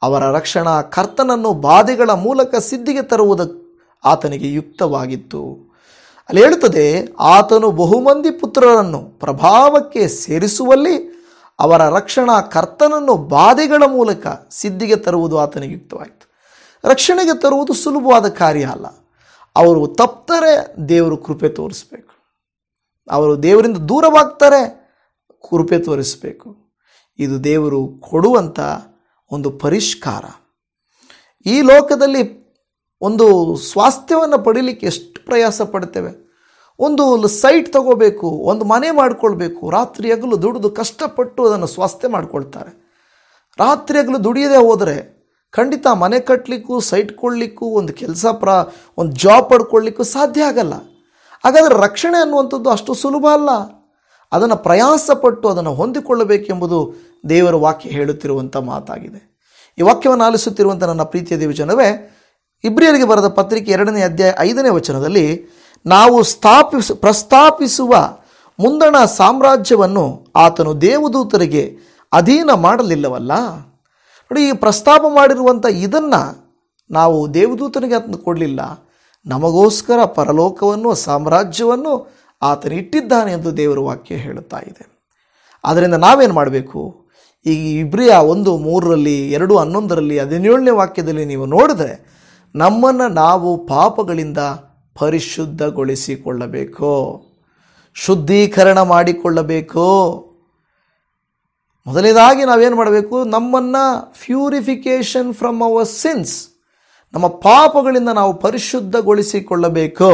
ಅವರ ರಕ್ಷಣಾ ಕರ್ತನನ್ನು ಬಾಧೆಗಳ ಮೂಲಕ ಸಿದ್ಧಿಗೆ ತರುವುದು ಆತನಿಗೆ ಯುಕ್ತವಾಗಿತ್ತು. ಅಲ್ಲಿ ಹೇಳುತ್ತದೆ, ಆತನು ಬಹುಮಂದಿ ಪುತ್ರರನ್ನು ಪ್ರಭಾವಕ್ಕೆ ಸೇರಿಸುವಲ್ಲಿ ಅವರ ರಕ್ಷಣಾ ಕರ್ತನನ್ನು ಬಾಧೆಗಳ ಮೂಲಕ ಸಿದ್ಧಿಗೆ ತರುವುದು ಆತನಿಗೆ ಯುಕ್ತವಾಯಿತು. ರಕ್ಷಣೆಗೆ ತರುವುದು ಸುಲಭವಾದ ಕಾರ್ಯ ಅಲ್ಲ. ಅವರು ತಪ್ತಾರೆ, ದೇವರು ಕೃಪೆ ತೋರಿಸಬೇಕು. ಅವರು ದೇವರಿಂದ ದೂರವಾಗ್ತಾರೆ, ಕೃಪೆ ತೋರಿಸಬೇಕು. ಇದು ದೇವರು ಕೊಡುವಂಥ ಒಂದು ಪರಿಷ್ಕಾರ. ಈ ಲೋಕದಲ್ಲಿ ಒಂದು ಸ್ವಾಸ್ಥ್ಯವನ್ನು ಪಡೀಲಿಕ್ಕೆ ಎಷ್ಟು ಪ್ರಯಾಸ ಪಡ್ತೇವೆ. ಒಂದು ಸೈಟ್ ತಗೋಬೇಕು, ಒಂದು ಮನೆ ಮಾಡ್ಕೊಳ್ಬೇಕು, ರಾತ್ರಿ ಹಗಲು ದುಡಿದು ಕಷ್ಟಪಟ್ಟು ಅದನ್ನು ಸ್ವಾಸ್ಥ್ಯ ಮಾಡ್ಕೊಳ್ತಾರೆ. ರಾತ್ರಿ ಹಗಲು ದುಡಿಯದೇ ಹೋದರೆ ಖಂಡಿತ ಮನೆ ಕಟ್ಟಲಿಕ್ಕೂ, ಸೈಟ್ ಕೊಡಲಿಕ್ಕೂ, ಒಂದು ಕೆಲಸ ಒಂದು ಜಾಬ್ ಪಡ್ಕೊಳ್ಳಿಕ್ಕೂ ಸಾಧ್ಯ ಆಗಲ್ಲ. ಹಾಗಾದರೆ ರಕ್ಷಣೆ ಅನ್ನುವಂಥದ್ದು ಅಷ್ಟು ಸುಲಭ ಅಲ್ಲ. ಅದನ್ನು ಪ್ರಯಾಸಪಟ್ಟು ಅದನ್ನು ಹೊಂದಿಕೊಳ್ಳಬೇಕೆಂಬುದು ದೇವರ ವಾಕ್ಯ ಹೇಳುತ್ತಿರುವಂಥ ಮಾತಾಗಿದೆ. ಈ ವಾಕ್ಯವನ್ನು ಆಲಿಸುತ್ತಿರುವಂಥ ನನ್ನ ಪ್ರೀತಿಯ ದೇವಜನವೇ, ಇಬ್ರಿಯರಿಗೆ ಬರೆದ ಪತ್ರಿಕೆ 2ನೇ ಅಧ್ಯಾಯ 5ನೇ ವಚನದಲ್ಲಿ ನಾವು ಪ್ರಸ್ತಾಪಿಸುವ ಮುಂದಣ ಸಾಮ್ರಾಜ್ಯವನ್ನು ಆತನು ದೇವದೂತರಿಗೆ ಅಧೀನ ಮಾಡಲಿಲ್ಲವಲ್ಲ. ನೋಡಿ, ಈ ಪ್ರಸ್ತಾಪ ಮಾಡಿರುವಂಥ ಇದನ್ನು ನಾವು ದೇವದೂತನಿಗೆ ಆತನು ಕೊಡಲಿಲ್ಲ, ನಮಗೋಸ್ಕರ ಪರಲೋಕವನ್ನು, ಸಾಮ್ರಾಜ್ಯವನ್ನು ಆತನು ಇಟ್ಟಿದ್ದಾನೆ ಎಂದು ದೇವರ ವಾಕ್ಯ ಹೇಳುತ್ತಾ ಇದೆ. ಆದ್ದರಿಂದ ನಾವೇನು ಮಾಡಬೇಕು? ಈ ಇಬ್ರಿಯ 1:3, 2:11, 17ನೇ ವಾಕ್ಯದಲ್ಲಿ ನೀವು ನೋಡಿದ್ರೆ, ನಮ್ಮನ್ನು ನಾವು ಪಾಪಗಳಿಂದ ಪರಿಶುದ್ಧಗೊಳಿಸಿಕೊಳ್ಳಬೇಕು, ಶುದ್ಧೀಕರಣ ಮಾಡಿಕೊಳ್ಳಬೇಕು. ಮೊದಲನೇದಾಗಿ ನಾವೇನು ಮಾಡಬೇಕು? ನಮ್ಮನ್ನು ಪ್ಯೂರಿಫಿಕೇಷನ್ ಫ್ರಮ್ ಅವರ್ ಸಿನ್ಸ್, ನಮ್ಮ ಪಾಪಗಳಿಂದ ನಾವು ಪರಿಶುದ್ಧಗೊಳಿಸಿಕೊಳ್ಳಬೇಕು.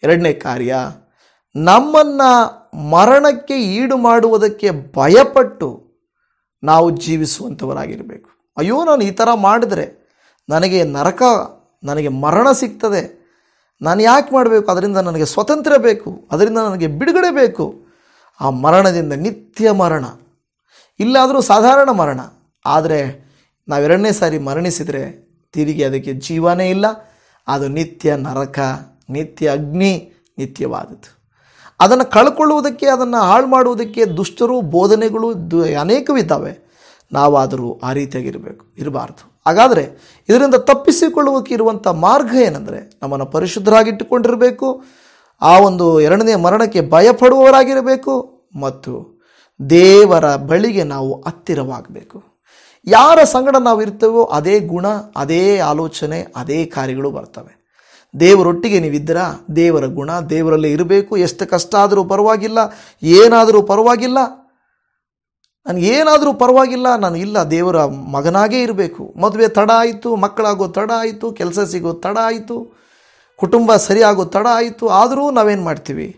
ಎರಡನೇ ಕಾರ್ಯ, ನಮ್ಮನ್ನು ಮರಣಕ್ಕೆ ಈಡು ಮಾಡುವುದಕ್ಕೆ ಭಯಪಟ್ಟು ನಾವು ಜೀವಿಸುವಂಥವರಾಗಿರಬೇಕು. ಅಯ್ಯೋ, ನಾನು ಈ ಥರ ಮಾಡಿದರೆ ನನಗೆ ನರಕ, ನನಗೆ ಮರಣ ಸಿಗ್ತದೆ, ನಾನು ಯಾಕೆ ಮಾಡಬೇಕು? ಅದರಿಂದ ನನಗೆ ಸ್ವಾತಂತ್ರ್ಯ ಬೇಕು, ಅದರಿಂದ ನನಗೆ ಬಿಡುಗಡೆ ಬೇಕು. ಆ ಮರಣದಿಂದ ನಿತ್ಯ ಮರಣ, ಇಲ್ಲಾದರೂ ಸಾಧಾರಣ ಮರಣ. ಆದರೆ ನಾವೆರಡನೇ ಸಾರಿ ಮರಣಿಸಿದರೆ ತಿರುಗಿ ಅದಕ್ಕೆ ಜೀವನೇ ಇಲ್ಲ. ಅದು ನಿತ್ಯ ನರಕ, ನಿತ್ಯ ಅಗ್ನಿ, ನಿತ್ಯವಾದದ್ದು. ಅದನ್ನು ಕಳ್ಕೊಳ್ಳುವುದಕ್ಕೆ, ಅದನ್ನು ಹಾಳು ಮಾಡುವುದಕ್ಕೆ ದುಷ್ಟರು ಬೋಧನೆಗಳು ಅನೇಕವಿದ್ದಾವೆ. ನಾವಾದರೂ ಆ ರೀತಿಯಾಗಿರಬೇಕು, ಇರಬಾರ್ದು. ಹಾಗಾದರೆ ಇದರಿಂದ ತಪ್ಪಿಸಿಕೊಳ್ಳುವಕ್ಕೆ ಇರುವಂಥ ಮಾರ್ಗ ಏನಂದರೆ, ನಮ್ಮನ್ನು ಪರಿಶುದ್ಧರಾಗಿಟ್ಟುಕೊಂಡಿರಬೇಕು, ಆ ಒಂದು ಎರಡನೇ ಮರಣಕ್ಕೆ ಭಯಪಡುವವರಾಗಿರಬೇಕು, ಮತ್ತು ದೇವರ ಬಳಿಗೆ ನಾವು ಹತ್ತಿರವಾಗಬೇಕು. ಯಾರ ಸಂಗಡ ನಾವು ಇರ್ತೇವೋ ಅದೇ ಗುಣ, ಅದೇ ಆಲೋಚನೆ, ಅದೇ ಕಾರ್ಯಗಳು ಬರ್ತವೆ. ದೇವರೊಟ್ಟಿಗೆ ನೀವಿದ್ದೀರಾ, ದೇವರ ಗುಣ ದೇವರಲ್ಲೇ ಇರಬೇಕು. ಎಷ್ಟು ಕಷ್ಟ ಆದರೂ ಪರವಾಗಿಲ್ಲ, ಏನಾದರೂ ಪರವಾಗಿಲ್ಲ, ನನಗೇನಾದರೂ ಪರವಾಗಿಲ್ಲ, ನಾನು ಇಲ್ಲ, ದೇವರ ಮಗನಾಗೇ ಇರಬೇಕು. ಮದುವೆ ತಡ ಆಯಿತು, ಮಕ್ಕಳಾಗೋ ತಡ ಆಯಿತು, ಕೆಲಸ ಸಿಗೋ ತಡ ಆಯಿತು, ಕುಟುಂಬ ಸರಿಯಾಗೋ ತಡ ಆಯಿತು. ಆದರೂ ನಾವೇನು ಮಾಡ್ತೀವಿ?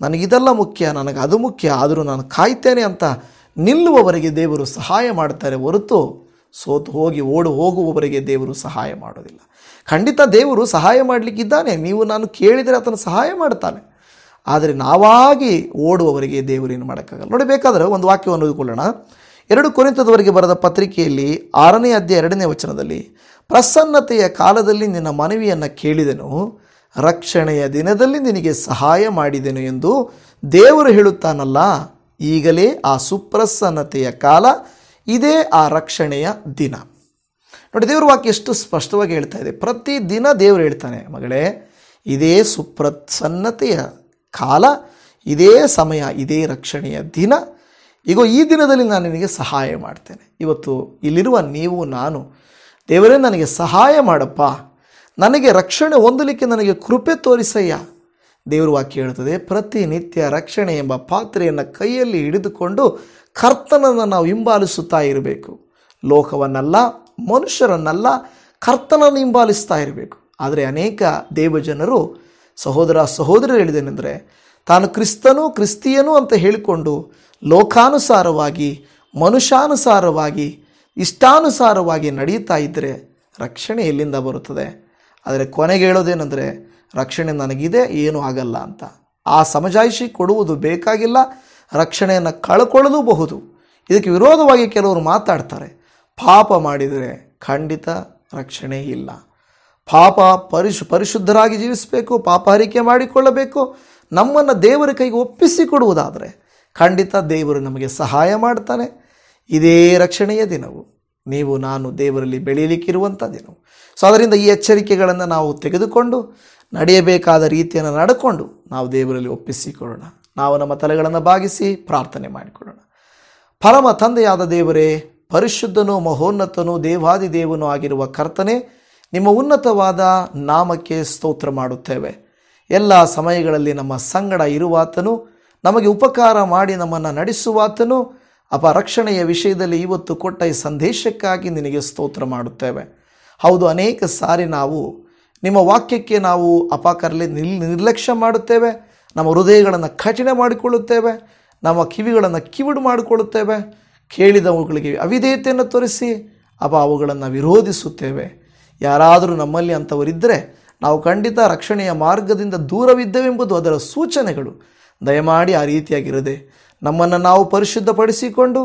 ನನಗಿದೆಲ್ಲ ಮುಖ್ಯ, ನನಗೆ ಅದು ಮುಖ್ಯ, ಆದರೂ ನಾನು ಕಾಯ್ತೇನೆ ಅಂತ ನಿಲ್ಲುವವರೆಗೆ ದೇವರು ಸಹಾಯ ಮಾಡ್ತಾರೆ ಹೊರತು ಸೋತು ಹೋಗುವವರೆಗೆ ದೇವರು ಸಹಾಯ ಮಾಡೋದಿಲ್ಲ. ಖಂಡಿತ ದೇವರು ಸಹಾಯ ಮಾಡಲಿಕ್ಕಿದ್ದಾನೆ, ನೀವು ನಾನು ಕೇಳಿದರೆ ಆತನು ಸಹಾಯ ಮಾಡ್ತಾನೆ. ಆದರೆ ನಾವಾಗಿ ಓಡುವವರಿಗೆ ದೇವರು ಏನು ಮಾಡೋಕ್ಕಾಗಲ್ಲ. ನೋಡಿ, ಬೇಕಾದರೆ ಒಂದು ವಾಕ್ಯವನ್ನು ಓದಿಕೊಳ್ಳೋಣ. 2 ಕೊರಿಂಥದವರಿಗೆ ಬರೆದ ಪತ್ರಿಕೆಯಲ್ಲಿ 6ನೇ ಅಧ್ಯಾಯ 2ನೇ ವಚನದಲ್ಲಿ, ಪ್ರಸನ್ನತೆಯ ಕಾಲದಲ್ಲಿ ನಿನ್ನ ಮನವಿಯನ್ನು ಕೇಳಿದೆನು, ರಕ್ಷಣೆಯ ದಿನದಲ್ಲಿ ನಿನಗೆ ಸಹಾಯ ಮಾಡಿದೆನು ಎಂದು ದೇವರು ಹೇಳುತ್ತಾನಲ್ಲ. ಈಗಲೇ ಆ ಸುಪ್ರಸನ್ನತೆಯ ಕಾಲ, ಇದೇ ಆ ರಕ್ಷಣೆಯ ದಿನ. ನೋಡಿ, ದೇವ್ರ ವಾಕ್ಯ ಎಷ್ಟು ಸ್ಪಷ್ಟವಾಗಿ ಹೇಳ್ತಾ ಇದೆ. ಪ್ರತಿದಿನ ದೇವರು ಹೇಳ್ತಾನೆ, ಮಗಳೇ, ಇದೇ ಸುಪ್ರಸನ್ನತೆಯ ಕಾಲ, ಇದೇ ಸಮಯ, ಇದೇ ರಕ್ಷಣೆಯ ದಿನ. ಈಗ ಈ ದಿನದಲ್ಲಿ ನಾನು ನಿನಗೆ ಸಹಾಯ ಮಾಡ್ತೇನೆ. ಇವತ್ತು ಇಲ್ಲಿರುವ ನೀವು, ನಾನು, ದೇವರೇ ನನಗೆ ಸಹಾಯ ಮಾಡಪ್ಪ, ನನಗೆ ರಕ್ಷಣೆ ಹೊಂದಲಿಕ್ಕೆ ನನಗೆ ಕೃಪೆ ತೋರಿಸಯ್ಯ. ದೇವ್ರ ವಾಕ್ಯ ಹೇಳ್ತದೆ, ಪ್ರತಿನಿತ್ಯ ರಕ್ಷಣೆ ಎಂಬ ಪಾತ್ರೆಯನ್ನು ಕೈಯಲ್ಲಿ ಹಿಡಿದುಕೊಂಡು ಕರ್ತನನ್ನು ನಾವು ಹಿಂಬಾಲಿಸುತ್ತಾ ಇರಬೇಕು. ಲೋಕವನ್ನಲ್ಲ, ಮನುಷ್ಯರನ್ನಲ್ಲ, ಕರ್ತನನ್ನು ಹಿಂಬಾಲಿಸ್ತಾ ಇರಬೇಕು. ಆದರೆ ಅನೇಕ ದೇವಜನರು, ಸಹೋದರ ಸಹೋದರರು ಹೇಳಿದೇನೆಂದರೆ, ತಾನು ಕ್ರಿಸ್ತಿಯನು ಅಂತ ಹೇಳಿಕೊಂಡು ಲೋಕಾನುಸಾರವಾಗಿ, ಮನುಷ್ಯಾನುಸಾರವಾಗಿ, ಇಷ್ಟಾನುಸಾರವಾಗಿ ನಡೆಯುತ್ತಾ ಇದ್ದರೆ ರಕ್ಷಣೆ ಎಲ್ಲಿಂದ ಬರುತ್ತದೆ? ಆದರೆ ಕೊನೆಗೆ ಹೇಳೋದೇನೆಂದರೆ, ರಕ್ಷಣೆ ನನಗಿದೆ, ಏನೂ ಆಗಲ್ಲ ಅಂತ. ಆ ಸಮಜಾಯಿಷಿ ಕೊಡುವುದು ಬೇಕಾಗಿಲ್ಲ. ರಕ್ಷಣೆಯನ್ನು ಕಳ್ಕೊಳ್ಳಲೂಬಹುದು. ಇದಕ್ಕೆ ವಿರೋಧವಾಗಿ ಕೆಲವರು ಮಾತಾಡ್ತಾರೆ. ಪಾಪ ಮಾಡಿದರೆ ಖಂಡಿತ ರಕ್ಷಣೆ ಇಲ್ಲ. ಪಾಪ ಪರಿಶುದ್ಧರಾಗಿ ಜೀವಿಸಬೇಕು, ಪಾಪಹರಿಕೆ ಮಾಡಿಕೊಳ್ಳಬೇಕು. ನಮ್ಮನ್ನು ದೇವರ ಕೈಗೆ ಒಪ್ಪಿಸಿಕೊಡುವುದಾದರೆ ಖಂಡಿತ ದೇವರು ನಮಗೆ ಸಹಾಯ ಮಾಡ್ತಾನೆ. ಇದೇ ರಕ್ಷಣೆಯ ದಿನವು, ನೀವು ನಾನು ದೇವರಲ್ಲಿ ಬೆಳೆಯಲಿಕ್ಕಿರುವಂಥ ದಿನವು. ಸೊ ಅದರಿಂದ ಈ ಎಚ್ಚರಿಕೆಗಳನ್ನು ನಾವು ತೆಗೆದುಕೊಂಡು ನಡೆಯಬೇಕಾದ ರೀತಿಯನ್ನು ನಡ್ಕೊಂಡು ನಾವು ದೇವರಲ್ಲಿ ಒಪ್ಪಿಸಿಕೊಳ್ಳೋಣ. ನಾವು ನಮ್ಮ ತಲೆಗಳನ್ನು ಬಾಗಿಸಿ ಪ್ರಾರ್ಥನೆ ಮಾಡಿಕೊಳ್ಳೋಣ. ಪರಮ ತಂದೆಯಾದ ದೇವರೇ, ಪರಿಶುದ್ಧನೂ ಮಹೋನ್ನತನೂ ದೇವಾದಿದೇವನೂ ಆಗಿರುವ ಕರ್ತನೆ, ನಿಮ್ಮ ಉನ್ನತವಾದ ನಾಮಕ್ಕೆ ಸ್ತೋತ್ರ ಮಾಡುತ್ತೇವೆ. ಎಲ್ಲ ಸಮಯಗಳಲ್ಲಿ ನಮ್ಮ ಸಂಗಡ ಇರುವಾತನು, ನಮಗೆ ಉಪಕಾರ ಮಾಡಿ ನಮ್ಮನ್ನು ನಡೆಸುವಾತನು, ಅಪ್ಪ, ರಕ್ಷಣೆಯ ವಿಷಯದಲ್ಲಿ ಇವತ್ತು ಕೊಟ್ಟ ಈ ಸಂದೇಶಕ್ಕಾಗಿ ನಿನಗೆ ಸ್ತೋತ್ರ ಮಾಡುತ್ತೇವೆ. ಹೌದು, ಅನೇಕ ಸಾರಿ ನಾವು ನಿಮ್ಮ ವಾಕ್ಯಕ್ಕೆ ನಾವು ಅಪಾಕರಲಿ ನಿರ್ಲಕ್ಷ್ಯ ಮಾಡುತ್ತೇವೆ. ನಮ್ಮ ಹೃದಯಗಳನ್ನು ಕಠಿಣ ಮಾಡಿಕೊಳ್ಳುತ್ತೇವೆ, ನಮ್ಮ ಕಿವಿಗಳನ್ನು ಕಿವುಡು ಮಾಡಿಕೊಳ್ಳುತ್ತೇವೆ. ಕೇಳಿದವುಗಳಿಗೆ ಅವಿಧೇಯತೆಯನ್ನು ತೋರಿಸಿ ಅವುಗಳನ್ನು ವಿರೋಧಿಸುತ್ತೇವೆ. ಯಾರಾದರೂ ನಮ್ಮಲ್ಲಿ ಅಂಥವರಿದ್ದರೆ ನಾವು ಖಂಡಿತ ರಕ್ಷಣೆಯ ಮಾರ್ಗದಿಂದ ದೂರವಿದ್ದೇವೆಂಬುದು ಅದರ ಸೂಚನೆಗಳು. ದಯಮಾಡಿ ಆ ರೀತಿಯಾಗಿರದೆ ನಮ್ಮನ್ನು ನಾವು ಪರಿಶುದ್ಧಪಡಿಸಿಕೊಂಡು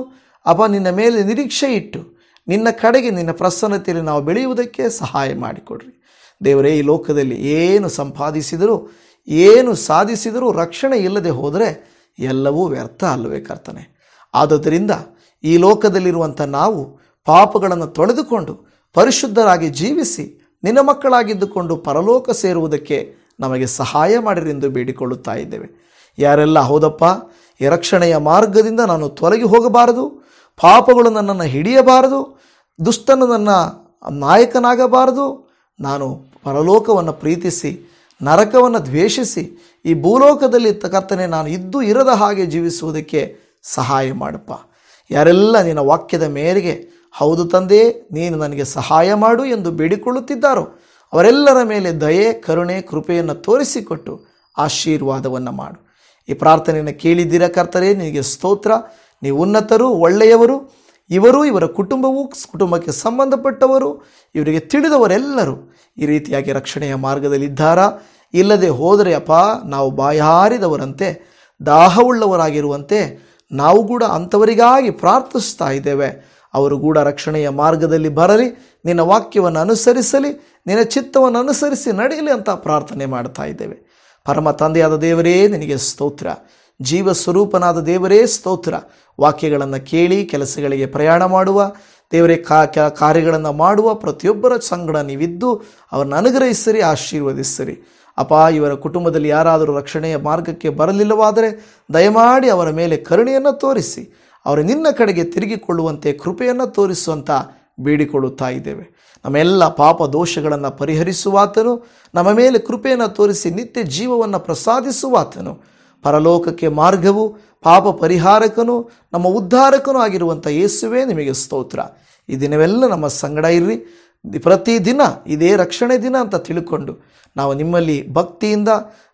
ನಿನ್ನ ಮೇಲೆ ನಿರೀಕ್ಷೆ ಇಟ್ಟು ನಿನ್ನ ಕಡೆಗೆ ನಿನ್ನ ಪ್ರಸನ್ನತೆಯಲ್ಲಿ ನಾವು ಬೆಳೆಯುವುದಕ್ಕೆ ಸಹಾಯ ಮಾಡಿಕೊಡ್ರಿ ದೇವರೇ. ಈ ಲೋಕದಲ್ಲಿ ಏನು ಸಂಪಾದಿಸಿದರೂ ಏನು ಸಾಧಿಸಿದರೂ ರಕ್ಷಣೆ ಇಲ್ಲದೆ ಹೋದರೆ ಎಲ್ಲವೂ ವ್ಯರ್ಥ ಅಲ್ಲವೇ ಕರ್ತನೆ? ಆದುದರಿಂದ ಈ ಲೋಕದಲ್ಲಿರುವಂಥ ನಾವು ಪಾಪಗಳನ್ನು ತೊಳೆದುಕೊಂಡು ಪರಿಶುದ್ಧರಾಗಿ ಜೀವಿಸಿ ನಿನ್ನ ಮಕ್ಕಳಾಗಿದ್ದುಕೊಂಡು ಪರಲೋಕ ಸೇರುವುದಕ್ಕೆ ನಮಗೆ ಸಹಾಯ ಮಾಡಿರೆಂದು ಬೇಡಿಕೊಳ್ಳುತ್ತಾ ಇದ್ದೇವೆ. ಯಾರೆಲ್ಲ ಹೌದಪ್ಪ, ಈ ರಕ್ಷಣೆಯ ಮಾರ್ಗದಿಂದ ನಾನು ತೊಲಗಿ ಹೋಗಬಾರದು, ಪಾಪಗಳು ನನ್ನನ್ನು ಹಿಡಿಯಬಾರದು, ದುಷ್ಟನು ನನ್ನ ನಾಯಕನಾಗಬಾರದು, ನಾನು ಪರಲೋಕವನ್ನು ಪ್ರೀತಿಸಿ ನರಕವನ್ನು ದ್ವೇಷಿಸಿ ಈ ಭೂಲೋಕದಲ್ಲಿ ಕರ್ತನೆ ನಾನು ಇದ್ದು ಇರದ ಹಾಗೆ ಜೀವಿಸುವುದಕ್ಕೆ ಸಹಾಯ ಮಾಡಪ್ಪ. ಯಾರೆಲ್ಲ ನಿನ್ನ ವಾಕ್ಯದ ಮೇರೆಗೆ ಹೌದು ತಂದೆ ನೀನು ನನಗೆ ಸಹಾಯ ಮಾಡು ಎಂದು ಬೇಡಿಕೊಳ್ಳುತ್ತಿದ್ದಾರೋ ಅವರೆಲ್ಲರ ಮೇಲೆ ದಯೆ, ಕರುಣೆ, ಕೃಪೆಯನ್ನು ತೋರಿಸಿಕೊಟ್ಟು ಆಶೀರ್ವಾದವನ್ನು ಮಾಡು. ಈ ಪ್ರಾರ್ಥನೆಯನ್ನು ಕೇಳಿದ್ದೀರ ಕರ್ತರೇ, ನಿನಗೆ ಸ್ತೋತ್ರ. ನೀವು ಉನ್ನತರು, ಒಳ್ಳೆಯವರು. ಇವರು, ಇವರ ಕುಟುಂಬಕ್ಕೆ ಸಂಬಂಧಪಟ್ಟವರು, ಇವರಿಗೆ ತಿಳಿದವರೆಲ್ಲರೂ ಈ ರೀತಿಯಾಗಿ ರಕ್ಷಣೆಯ ಮಾರ್ಗದಲ್ಲಿದ್ದಾರಾ? ಇಲ್ಲದೆ ಹೋದರೆ ನಾವು ಬಾಯಾರಿದವರಂತೆ ದಾಹವುಳ್ಳವರಾಗಿರುವಂತೆ ನಾವು ಕೂಡ ಅಂಥವರಿಗಾಗಿ ಪ್ರಾರ್ಥಿಸ್ತಾ ಇದ್ದೇವೆ. ಅವರು ಕೂಡ ರಕ್ಷಣೆಯ ಮಾರ್ಗದಲ್ಲಿ ಬರಲಿ, ನಿನ್ನ ವಾಕ್ಯವನ್ನು ಅನುಸರಿಸಲಿ, ನಿನ್ನ ಚಿತ್ತವನ್ನು ಅನುಸರಿಸಿ ನಡೆಯಲಿ ಅಂತ ಪ್ರಾರ್ಥನೆ ಮಾಡ್ತಾ ಇದ್ದೇವೆ. ಪರಮ ತಂದೆಯಾದ ದೇವರೇ ನಿನಗೆ ಸ್ತೋತ್ರ. ಜೀವ ಸ್ವರೂಪನಾದ ದೇವರೇ ಸ್ತೋತ್ರ. ವಾಕ್ಯಗಳನ್ನು ಕೇಳಿ ಕೆಲಸಗಳಿಗೆ ಪ್ರಯಾಣ ಮಾಡುವ ದೇವರೇ, ಕಾರ್ಯಗಳನ್ನು ಮಾಡುವ ಪ್ರತಿಯೊಬ್ಬರ ಸಂಗಡ ನೀವಿದ್ದು ಅವರನ್ನು ಅನುಗ್ರಹಿಸಿರಿ, ಆಶೀರ್ವದಿಸಿರಿ. ಇವರ ಕುಟುಂಬದಲ್ಲಿ ಯಾರಾದರೂ ರಕ್ಷಣೆಯ ಮಾರ್ಗಕ್ಕೆ ಬರಲಿಲ್ಲವಾದರೆ ದಯಮಾಡಿ ಅವರ ಮೇಲೆ ಕರುಣೆಯನ್ನು ತೋರಿಸಿ ಅವರು ನಿನ್ನ ಕಡೆಗೆ ತಿರುಗಿಕೊಳ್ಳುವಂತೆ ಕೃಪೆಯನ್ನು ತೋರಿಸುವಂತ ಬೇಡಿಕೊಳ್ಳುತ್ತಾ ಇದ್ದೇವೆ. ನಮ್ಮೆಲ್ಲ ಪಾಪ ದೋಷಗಳನ್ನು ಪರಿಹರಿಸುವಾತನು, ನಮ್ಮ ಮೇಲೆ ಕೃಪೆಯನ್ನು ತೋರಿಸಿ ನಿತ್ಯ ಜೀವವನ್ನು ಪ್ರಸಾದಿಸುವಾತನು, ಪರಲೋಕಕ್ಕೆ ಮಾರ್ಗವು, ಪಾಪ ಪರಿಹಾರಕನು, ನಮ್ಮ ಉದ್ಧಾರಕನೂ ಆಗಿರುವಂಥ ಯೇಸುವೇ ನಿಮಗೆ ಸ್ತೋತ್ರ. ಈ ದಿನವೆಲ್ಲ ನಮ್ಮ ಸಂಗಡ ಇರ್ರಿ. ಪ್ರತಿದಿನ ಇದೇ ರಕ್ಷಣೆ ದಿನ ಅಂತ ತಿಳ್ಕೊಂಡು ನಾವು ನಿಮ್ಮಲ್ಲಿ ಭಕ್ತಿಯಿಂದ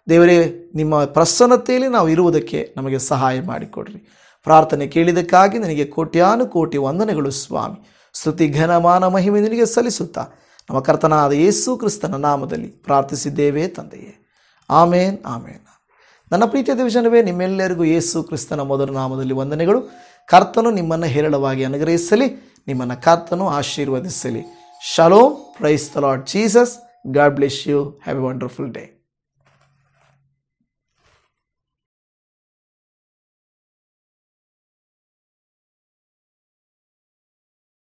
ದೇವರೇ ನಿಮ್ಮ ಪ್ರಸನ್ನತೆಯಲ್ಲಿ ನಾವು ಇರುವುದಕ್ಕೆ ನಮಗೆ ಸಹಾಯ ಮಾಡಿಕೊಡ್ರಿ. ಪ್ರಾರ್ಥನೆ ಕೇಳಿದಕ್ಕಾಗಿ ನನಗೆ ಕೋಟ್ಯಾನುಕೋಟಿ ವಂದನೆಗಳು ಸ್ವಾಮಿ. ಸ್ತುತಿ, ಘನ, ಮಾನ, ಮಹಿಮೆ ನಿನಗೆ ಸಲ್ಲಿಸುತ್ತಾ ನಮ್ಮ ಕರ್ತನಾದ ಯೇಸು ಕ್ರಿಸ್ತನ ನಾಮದಲ್ಲಿ ಪ್ರಾರ್ಥಿಸಿದ್ದೇವೆ ತಂದೆಯೇ. ಆಮೇನ್, ಆಮೇನ್. ನನ್ನ ಪ್ರೀತಿಯ ದೇವಜನವೇ, ನಿಮ್ಮೆಲ್ಲರಿಗೂ ಯೇಸು ಕ್ರಿಸ್ತನ ಮೊದಲ ನಾಮದಲ್ಲಿ ವಂದನೆಗಳು. ಕರ್ತನು ನಿಮ್ಮನ್ನು ಹೇರಳವಾಗಿ ಅನುಗ್ರಹಿಸಲಿ, ನಿಮ್ಮನ್ನು ಕರ್ತನು ಆಶೀರ್ವದಿಸಲಿ. Shalom, praise the Lord Jesus. God bless you. Have a wonderful day.